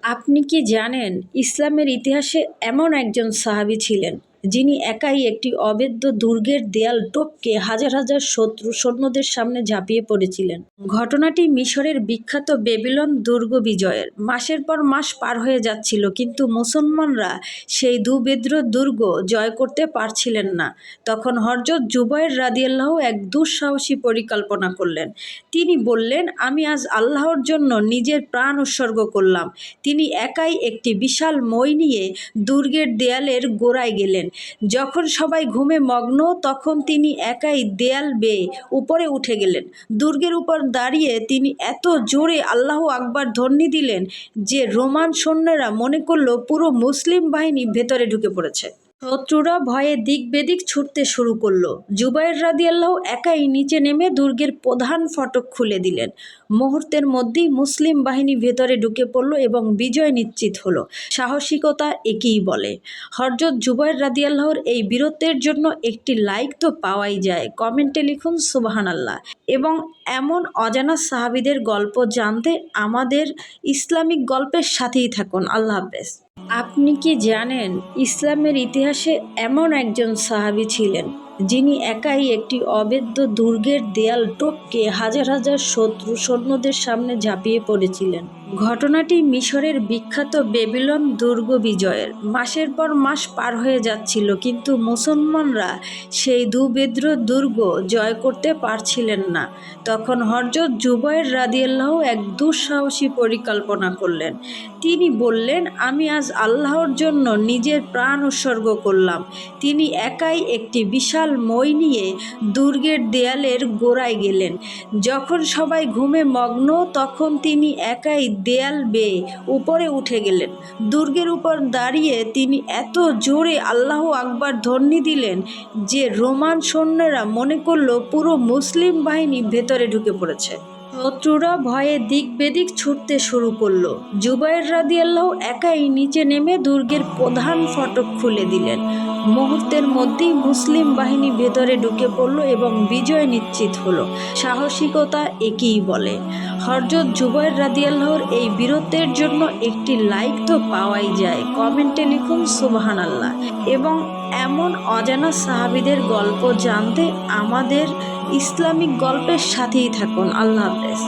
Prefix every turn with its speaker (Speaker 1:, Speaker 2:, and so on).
Speaker 1: আপনি কি জানেন, ইসলামের ইতিহাসে এমন একজন সাহাবী ছিলেন যিনি একাই একটি অভেদ্য দুর্গের দেয়াল টপকে হাজার হাজার শত্রু সৈন্যদের সামনে ঝাঁপিয়ে পড়েছিলেন। ঘটনাটি মিশরের বিখ্যাত বেবিলন দুর্গ বিজয়ের। মাসের পর মাস পার হয়ে যাচ্ছিল, কিন্তু মুসলমানরা সেই দুর্ভেদ্য দুর্গ জয় করতে পারছিলেন না। তখন হযরত জুবাইর রাদিয়াল্লাহু এক দুঃসাহসী পরিকল্পনা করলেন। তিনি বললেন, আমি আজ আল্লাহর জন্য নিজের প্রাণ উৎসর্গ করলাম। তিনি একাই একটি বিশাল মই নিয়ে দুর্গের দেয়ালের গোড়ায় গেলেন। যখন সবাই ঘুমে মগ্ন, তখন তিনি একাই দেয়াল বেয়ে উপরে উঠে গেলেন। দুর্গের উপর দাঁড়িয়ে তিনি এত জোরে আল্লাহু আকবার ধ্বনি দিলেন যে রোমান সৈন্যরা মনে করল পুরো মুসলিম বাহিনী ভেতরে ঢুকে পড়েছে। শত্রুরা ভয়ে দিক বেদিক ছুটতে শুরু করলো। জুবাইর রাদিয়াল্লাহু একাই নিচে নেমে দুর্গের প্রধান ফটক খুলে দিলেন। মুহূর্তের মধ্যেই মুসলিম বাহিনী ভেতরে ঢুকে পড়ল এবং বিজয় নিশ্চিত হলো। সাহসিকতা একেই বলে। হযরত জুবাইর রাদিয়াল্লাহুর এই বীরত্বের জন্য একটি লাইক তো পাওয়াই যায়। কমেন্টে লিখুন সুবহানাল্লাহ। এবং এমন অজানা সাহাবীদের গল্প জানতে আমাদের ইসলামিক গল্পের সাথেই থাকুন। আল্লাহ হাফেজ। আপনি কি জানেন, ইসলামের ইতিহাসে এমন একজন সাহাবী ছিলেন যিনি একাই একটি অভেদ্য দুর্গের দেয়াল টপকে হাজার হাজার শত্রু সৈন্যদের সামনে ঝাঁপিয়ে পড়েছিলেন। ঘটনাটি মিশরের বিখ্যাত বেবিলন দুর্গ বিজয়ের। মাসের পর মাস পার হয়ে যাচ্ছিল, কিন্তু মুসলমানরা সেই দুর্ভেদ্য দুর্গ জয় করতে পারছিলেন না। তখন হযরত জুবাইর রাদিয়াল্লাহু এক দুঃসাহসী পরিকল্পনা করলেন। তিনি বললেন, আমি আজ আল্লাহর জন্য নিজের প্রাণ উৎসর্গ করলাম। তিনি একাই একটি বিশাল মই নিয়ে দুর্গের দেয়ালের গোড়ায় গেলেন। যখন সবাই ঘুমে মগ্ন, তখন তিনি একাই দেয়াল বেয়ে উপরে উঠে গেলেন। দুর্গের উপর দাঁড়িয়ে তিনি এত জোরে আল্লাহু আকবার ধ্বনি দিলেন যে রোমান সৈন্যরা মনে করল পুরো মুসলিম বাহিনী ভেতরে ঢুকে পড়েছে। শত্রুরা ভয়ে দিক বেদিক ছুটতে শুরু করলো। জুবাইর রাদিয়াল্লাহু একাই নিচে নেমে দুর্গের প্রধান ফটক খুলে দিলেন। মুহূর্তের মধ্যেই মুসলিম বাহিনী ভেতরে ঢুকে পড়ল এবং বিজয় নিশ্চিত হলো। সাহসিকতা একেই বলে। হযরত জুবাইর রাদিয়াল্লাহুর এই বীরত্বের জন্য একটি লাইক তো পাওয়াই যায়। কমেন্টে লিখুন সুবহানাল্লাহ। এবং এমন অজানা সাহাবীদের গল্প জানতে আমাদের ইসলামিক গল্পের সাথেই থাকুন। আল্লাহ হাফেজ।